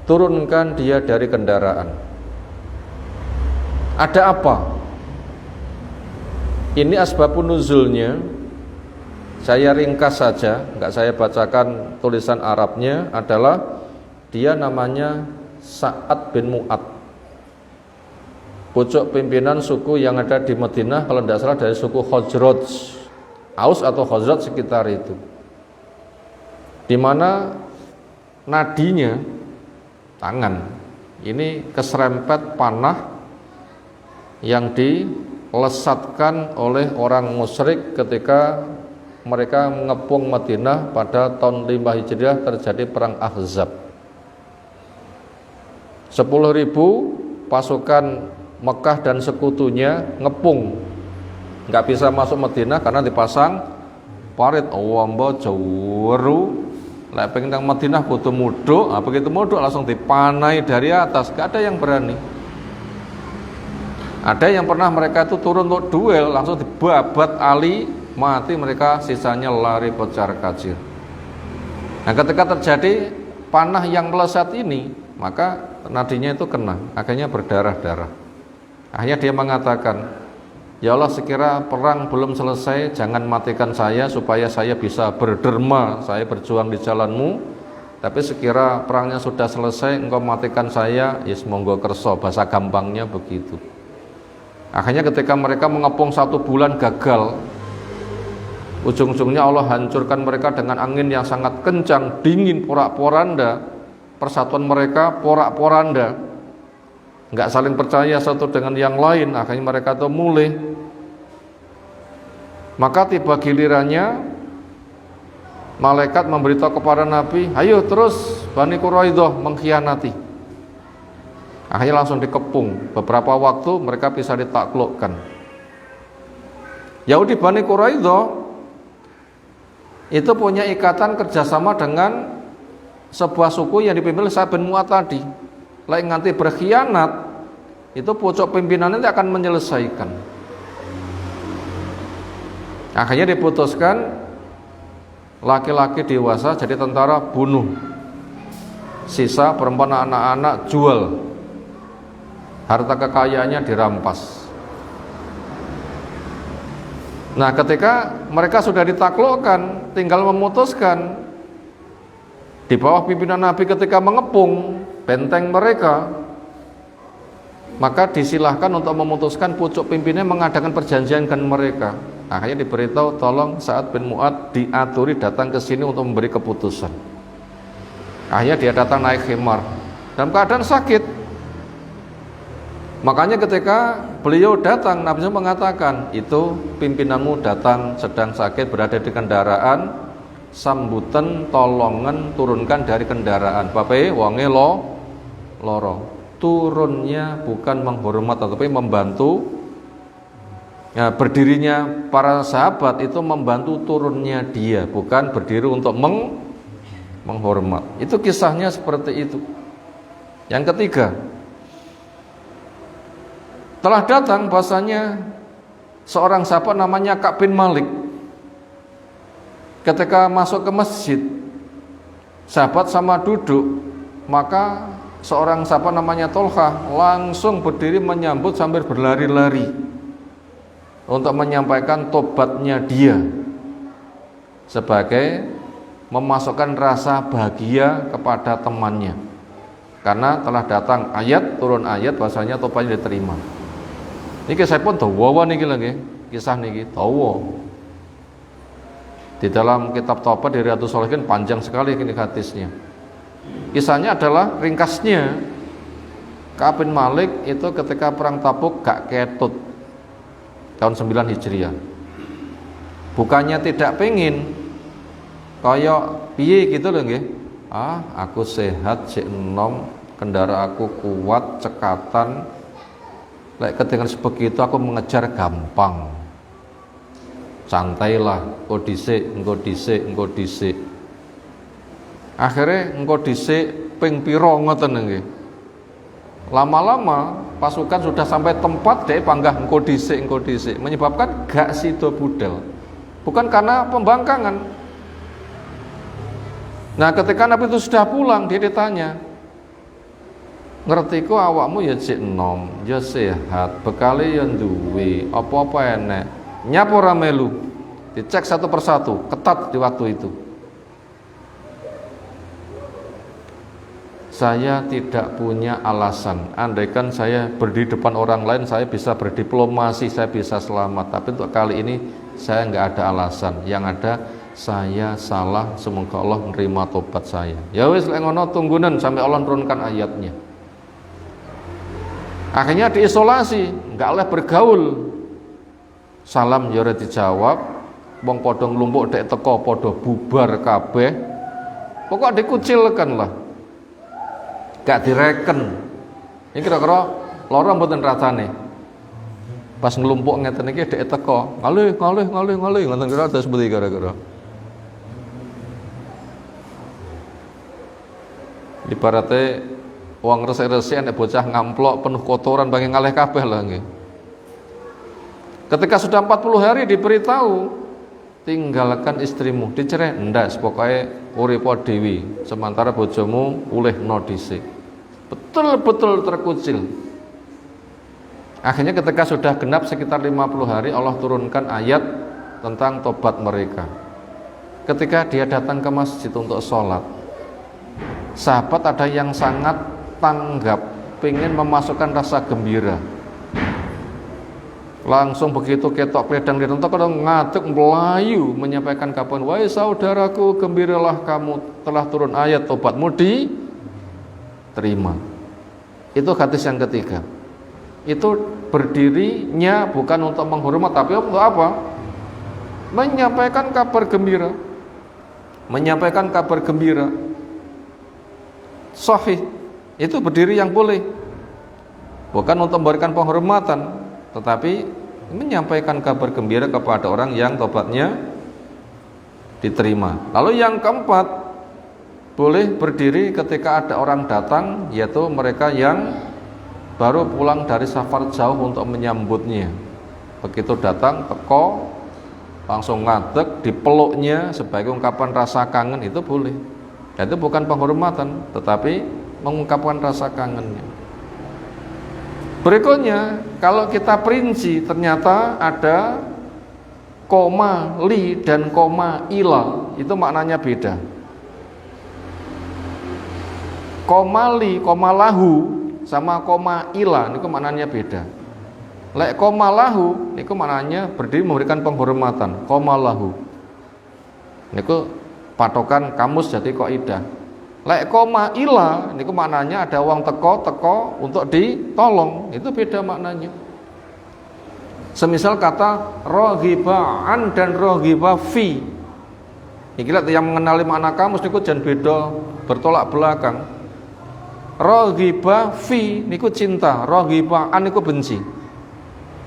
Turunkan dia dari kendaraan. Ada apa? Ini asbabun nuzulnya. Saya ringkas saja, enggak saya bacakan tulisan Arabnya, adalah dia namanya Sa'ad bin Mu'ad, pucuk pimpinan suku yang ada di Madinah, kalau tidak salah dari suku Khazraj, Aus atau Khazraj sekitar itu, di mana nadinya tangan ini keserempet panah yang dilesatkan oleh orang musyrik ketika mereka mengepung Madinah pada tahun 5 Hijriah, terjadi perang Ahzab. 10.000 pasukan Mekah dan sekutunya ngepung, nggak bisa masuk Madinah karena dipasang parit. Awamba jawru, lek pengen nang Madinah kudu mudhuk, begitu mudhuk langsung dipanai dari atas, nggak ada yang berani. Ada yang pernah mereka itu turun untuk duel, langsung dibabat Ali, mati mereka, sisanya lari kocar kacir. Nah, ketika terjadi panah yang melesat ini, maka nadinya itu kena, akhirnya berdarah-darah. Akhirnya dia mengatakan, ya Allah, sekira perang belum selesai, jangan matikan saya supaya saya bisa berderma, saya berjuang di jalanmu. Tapi sekira perangnya sudah selesai, engkau matikan saya, ya monggo kerso, bahasa gampangnya begitu. Akhirnya ketika mereka mengepung 1 bulan gagal, ujung-ujungnya Allah hancurkan mereka dengan angin yang sangat kencang, dingin, porak-poranda. Persatuan mereka porak-poranda, nggak saling percaya satu dengan yang lain. Akhirnya mereka itu mulih. Maka tiba gilirannya malaikat memberitahu kepada Nabi, ayo terus Bani Quraidah mengkhianati. Akhirnya langsung dikepung. Beberapa waktu mereka bisa ditaklukkan. Yahudi Bani Quraidah itu punya ikatan kerjasama dengan sebuah suku yang dipimpin oleh Sa'ad bin Mu'ad tadi. Lek nganti berkhianat, itu pucuk pimpinannya akan menyelesaikan. Akhirnya diputuskan laki-laki dewasa jadi tentara, bunuh. Sisa perempuan anak-anak jual. Harta kekayaannya dirampas. Nah, ketika mereka sudah ditaklukkan, tinggal memutuskan. Di bawah pimpinan Nabi ketika mengepung benteng mereka, maka disilahkan untuk memutuskan pucuk pimpinannya mengadakan perjanjian dengan mereka. Akhirnya diberitahu, tolong Sa'ad bin Mu'ad diaturi datang ke sini untuk memberi keputusan. Akhirnya dia datang naik khimar dalam keadaan sakit. Makanya ketika beliau datang, Nabi SAW mengatakan, itu pimpinanmu datang sedang sakit, berada di kendaraan, sambutan tolongan turunkan dari kendaraan. Bapak wonge loro. Turunnya bukan menghormat tetapi membantu. Ya, berdirinya para sahabat itu membantu turunnya dia, bukan berdiri untuk menghormat. Itu kisahnya seperti itu. Yang ketiga, telah datang bahasanya seorang sahabat namanya Ka'b bin Malik. Ketika masuk ke masjid, sahabat sama duduk, maka seorang sahabat namanya Tolha langsung berdiri menyambut sambil berlari-lari untuk menyampaikan tobatnya dia sebagai memasukkan rasa bahagia kepada temannya, karena telah datang ayat, turun ayat bahasanya tobatnya diterima. Niki saya pun dawa niki lagi, kisah niki dawa. Di dalam kitab Taubat di Riyadhus Shalihin panjang sekali ini hadisnya. Kisahnya adalah ringkasnya, Ka'b bin Malik itu ketika perang Tabuk gak ketut tahun 9 Hijriah. Bukannya tidak pengen kaya piye gitu loh nggih. Aku sehat, sik enom, kendaraan aku kuat, cekatan. Lek ketika sebegitu aku mengejar gampang. Santailah, engko dhisik. Akhirnya engko dhisik ping pira ngoten nggih. Lama-lama pasukan sudah sampai tempat dia panggah engko dhisik, menyebabkan gak sida budal. Bukan karena pembangkangan. Nah, ketika Nabi itu sudah pulang, dia ditanya, ngerti ku awakmu ya cek nom, ya sehat, bekale ya duwe, apa-apa enek. Nyapa ora melu. Dicek satu persatu, ketat di waktu itu. Saya tidak punya alasan. Andaikan saya berdiri depan orang lain, saya bisa berdiplomasi, saya bisa selamat. Tapi untuk kali ini saya nggak ada alasan. Yang ada saya salah. Semoga Allah menerima tobat saya. Ya wis lek ngono tunggunen sampai Allah turunkan ayatnya. Akhirnya diisolasi, nggak oleh bergaul. Salam ya ora dijawab. Wong padha nglumpuk dek teko padha bubar kabeh. Pokok dikucilkan lah. Gak direken. Ini kira-kira lara mboten rasane. Pas nglumpuk ngeten iki dhek teko, ngalih ngoten kira terus seperti kira-kira. Ibarate wong resik-resik nek bocah ngamplok penuh kotoran bagi ngalih kabeh lah nggih. Ketika sudah 40 hari diberitahu, tinggalkan istrimu, dicerai ndas, pokoknya uripo dewi, sementara bojomu ulehno dhisik. Betul-betul terkucil. Akhirnya ketika sudah genap sekitar 50 hari, Allah turunkan ayat tentang tobat mereka. Ketika dia datang ke masjid untuk sholat, sahabat ada yang sangat tanggap, pengen memasukkan rasa gembira. Langsung begitu ketok pedang direntok, ngadeg melayu menyampaikan kapan, wahai saudaraku, gembiralah kamu telah turun ayat tobatmu diterima. Itu hadis yang ketiga. Itu berdirinya bukan untuk menghormat, tapi untuk apa? Menyampaikan kabar gembira. Menyampaikan kabar gembira. Sahih. Itu berdiri yang boleh. Bukan untuk memberikan penghormatan, tetapi menyampaikan kabar gembira kepada orang yang tobatnya diterima. Lalu yang keempat, boleh berdiri ketika ada orang datang, yaitu mereka yang baru pulang dari safar jauh untuk menyambutnya. Begitu datang, teko, langsung ngadeg, dipeluknya sebagai ungkapan rasa kangen, itu boleh. Itu bukan penghormatan, tetapi mengungkapkan rasa kangennya. Berikutnya, kalau kita perinci, ternyata ada koma li dan koma ila, itu maknanya beda. Koma li, koma lahu sama koma ila, itu maknanya beda. Lek koma lahu, itu maknanya berdiri memberikan penghormatan. Koma lahu, itu patokan kamus jadi kaidah. Lek koma ila, niku maknanya ada wong teko untuk ditolong, itu beda maknanya. Semisal kata raghiba an dan raghiba fi. Iki lek yang mengenali makna kamus niku jan beda bertolak belakang. Raghiba fi niku cinta, raghiba an niku benci.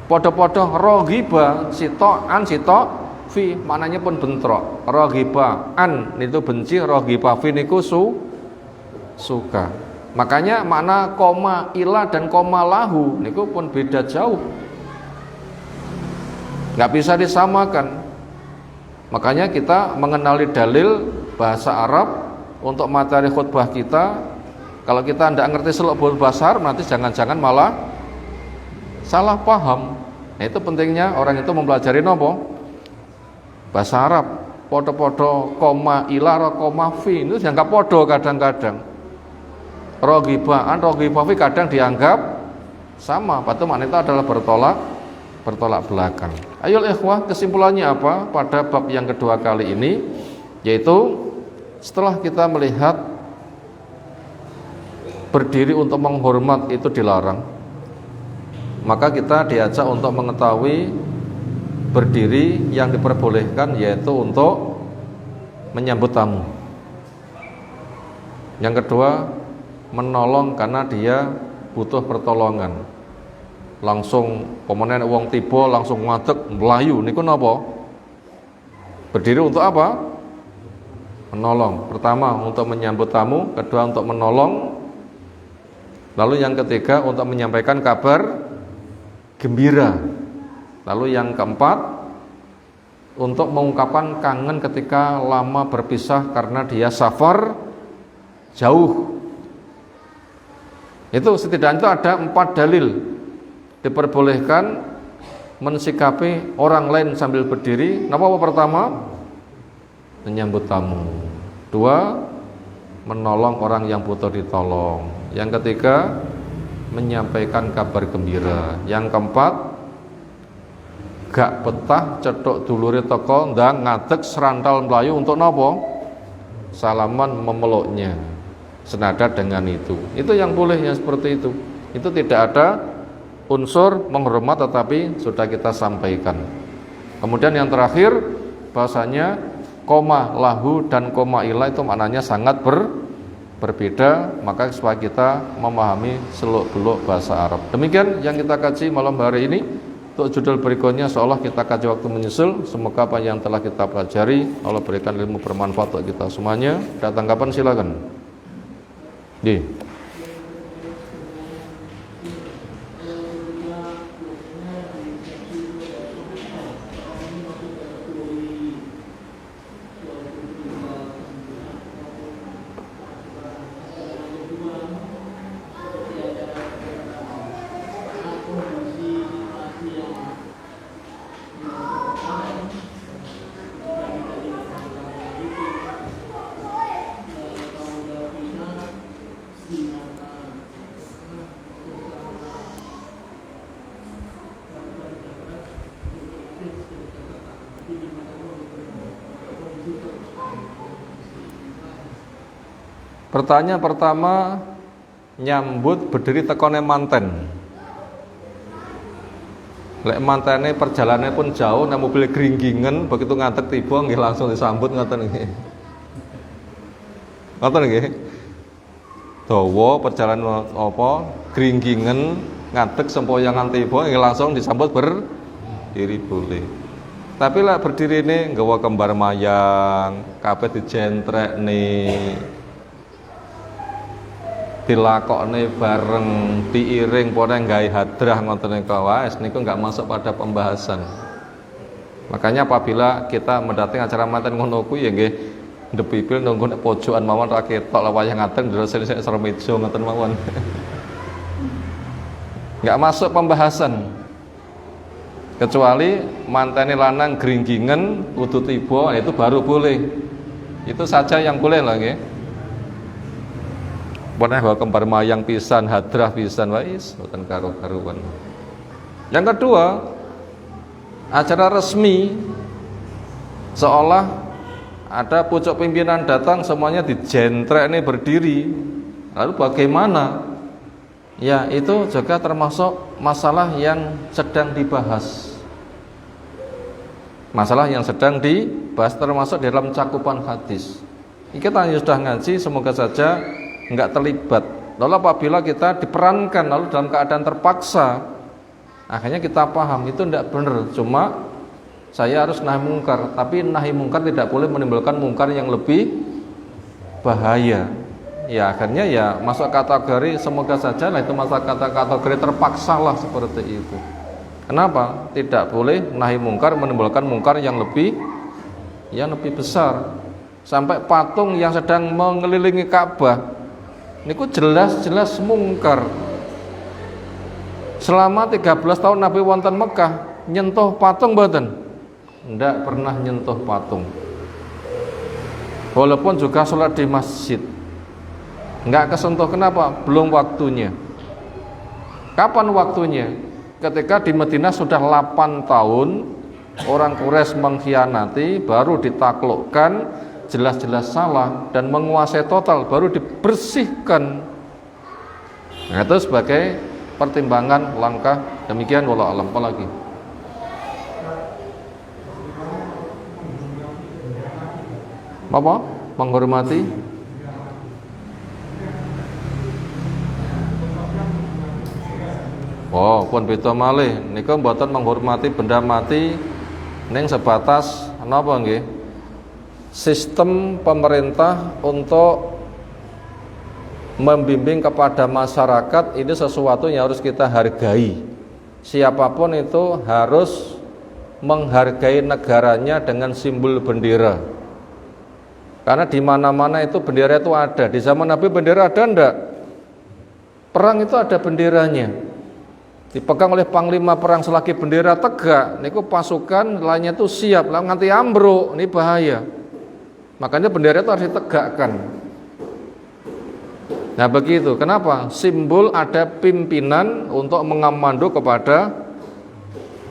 Padha-padha raghiba sitok an sitok fi, maknanya pun bentrok. Raghiba an itu benci, raghiba fi niku suka. Makanya makna koma ila dan koma lahu niku pun beda jauh, nggak bisa disamakan. Makanya kita mengenali dalil bahasa Arab untuk materi khutbah kita. Kalau kita tidak ngerti seluk beluk bahasa Arab, nanti jangan-jangan malah salah paham. Nah, itu pentingnya orang itu mempelajari nopo bahasa Arab. Podo-podo koma ila koma fi itu dianggap podo kadang-kadang. Roghibaan, roghibafi kadang dianggap sama, padahal makna itu adalah bertolak belakang. Ayo ikhwah, kesimpulannya apa pada bab yang kedua kali ini? Yaitu setelah kita melihat berdiri untuk menghormat itu dilarang, maka kita diajak untuk mengetahui berdiri yang diperbolehkan, yaitu untuk menyambut tamu. Yang kedua, menolong karena dia butuh pertolongan. Langsung pemenang wong tiba langsung ngadeg melayu niku napa? Berdiri untuk apa? Menolong. Pertama untuk menyambut tamu, kedua untuk menolong, lalu yang ketiga untuk menyampaikan kabar gembira, lalu yang keempat untuk mengungkapkan kangen ketika lama berpisah karena dia safar jauh. Itu setidaknya itu ada 4 dalil diperbolehkan mensikapi orang lain sambil berdiri. Apa pertama? Menyambut tamu. 2, menolong orang yang butuh ditolong. Yang ketiga, menyampaikan kabar gembira. Yang keempat, gak betah cedok dulure teko ndang ngadeg serantal melayu untuk nopo? Salaman memeluknya. Senada dengan itu yang boleh yang seperti itu. Itu tidak ada unsur menghormat, tetapi sudah kita sampaikan. Kemudian yang terakhir, bahasanya koma lahu dan koma ilah itu maknanya sangat berbeda, maka supaya kita memahami seluk-beluk bahasa Arab. Demikian yang kita kaji malam hari ini. Untuk judul berikutnya seolah kita kaji waktu menyusul. Semoga apa yang telah kita pelajari Allah berikan ilmu bermanfaat untuk kita semuanya. Ada tanggapan silakan. Pertanyaan pertama, nyambut berdiri tekone manten. Lek mantene perjalanannya pun jauh, nang mobil gringgingen, begitu ngantek tiba nggih langsung disambut ngoten nggih. Ngoten nggih. Dawa perjalanan apa gringgingen, ngantek sempoyangan tiba nggih langsung disambut berdiri boleh. Tapi lek berdiri ini nggawa kembar mayang, kabeh dijentrekne, dilakokne bareng, diiring pore nggawe hadrah ngoten niku wae niku enggak masuk pada pembahasan. Makanya apabila kita mendatangi acara manten ngono kuwi ya nggih ndepipil nunggu nek pojokan mawon ra ketok la wayah ngaten ndrosen sik sermejo ngoten mawon. Enggak masuk pembahasan. Kecuali mantene lanang gringgingen kudu tiba itu baru boleh. Itu saja yang boleh lah nggih. Pernah bawa kembar mayang pisan, hadrah pisan, wais, bukan karu-karuan. Yang kedua, acara resmi, seolah ada pucuk pimpinan datang, semuanya dijentrek ini berdiri. Lalu bagaimana? Ya, itu juga termasuk masalah yang sedang dibahas. Masalah yang sedang dibahas termasuk dalam cakupan hadis. Kita yang sudah ngaji, semoga saja enggak terlibat. Lalu apabila kita diperankan lalu dalam keadaan terpaksa, akhirnya kita paham itu enggak benar. Cuma saya harus nahi mungkar, tapi nahi mungkar tidak boleh menimbulkan mungkar yang lebih bahaya. Ya akhirnya ya masuk kategori semoga saja lah itu masuk kategori terpaksa lah seperti itu. Kenapa? Tidak boleh nahi mungkar menimbulkan mungkar yang lebih besar. Sampai patung yang sedang mengelilingi Ka'bah niku jelas-jelas mungkar. Selama 13 tahun Nabi wonten Mekah nyentuh patung mboten? Ndak pernah nyentuh patung. Walaupun juga sholat di masjid nggak kesentuh. Kenapa? Belum waktunya. Kapan waktunya? Ketika di Madinah sudah 8 tahun orang Quraisy mengkhianati, baru ditaklukkan, jelas-jelas salah dan menguasai total, baru dibersihkan. Nah, itu sebagai pertimbangan langkah. Demikian wallahu alam. Apa lagi? Apa? Menghormati? Oh, pun beda malih. Nika mboten menghormati benda mati ning sebatas napa nggih? sistem pemerintah untuk membimbing kepada masyarakat ini sesuatu yang harus kita hargai. Siapapun itu harus menghargai negaranya dengan simbol bendera. Karena di mana-mana itu bendera itu ada. Di zaman Nabi bendera ada enggak? Perang itu ada benderanya. Dipegang oleh panglima perang selagi bendera tegak, niku pasukan lainnya itu siap, lah nganti ambruk, ini bahaya. Makanya bendera itu harus ditegakkan. Nah begitu, kenapa? Simbol ada pimpinan untuk mengamando kepada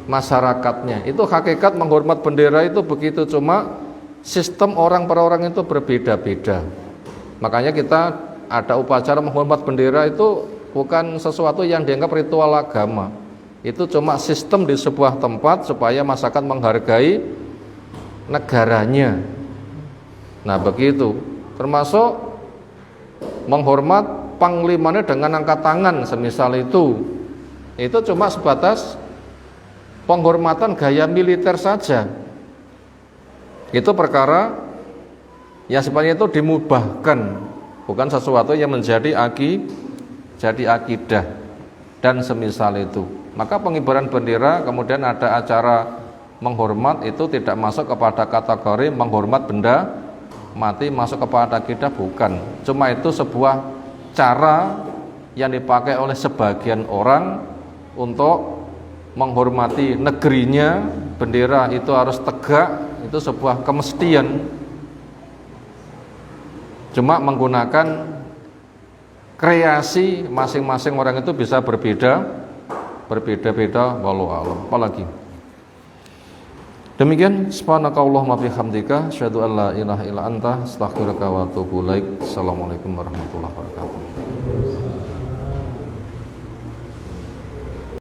masyarakatnya. Itu hakikat menghormat bendera itu begitu, cuma sistem orang per orang itu berbeda-beda. Makanya kita ada upacara menghormat bendera itu bukan sesuatu yang dianggap ritual agama. Itu cuma sistem di sebuah tempat supaya masyarakat menghargai negaranya. Nah begitu, termasuk menghormat panglimanya dengan angkat tangan semisal itu cuma sebatas penghormatan gaya militer saja. Itu perkara yang sifatnya itu dimubahkan, bukan sesuatu yang menjadi akidah dan semisal itu. Maka pengibaran bendera kemudian ada acara menghormat itu tidak masuk kepada kategori menghormat benda mati, masuk kepada akidah bukan. Cuma itu sebuah cara yang dipakai oleh sebagian orang untuk menghormati negerinya. Bendera itu harus tegak, itu sebuah kemestian. Cuma menggunakan kreasi masing-masing orang itu bisa berbeda-beda wallahu a'lam. Apalagi demikian, subhanakallahumma bihamdika asyhadu an la ilaha illa anta astaghfiruka wa atubu ilaik. Assalamualaikum warahmatullahi wabarakatuh.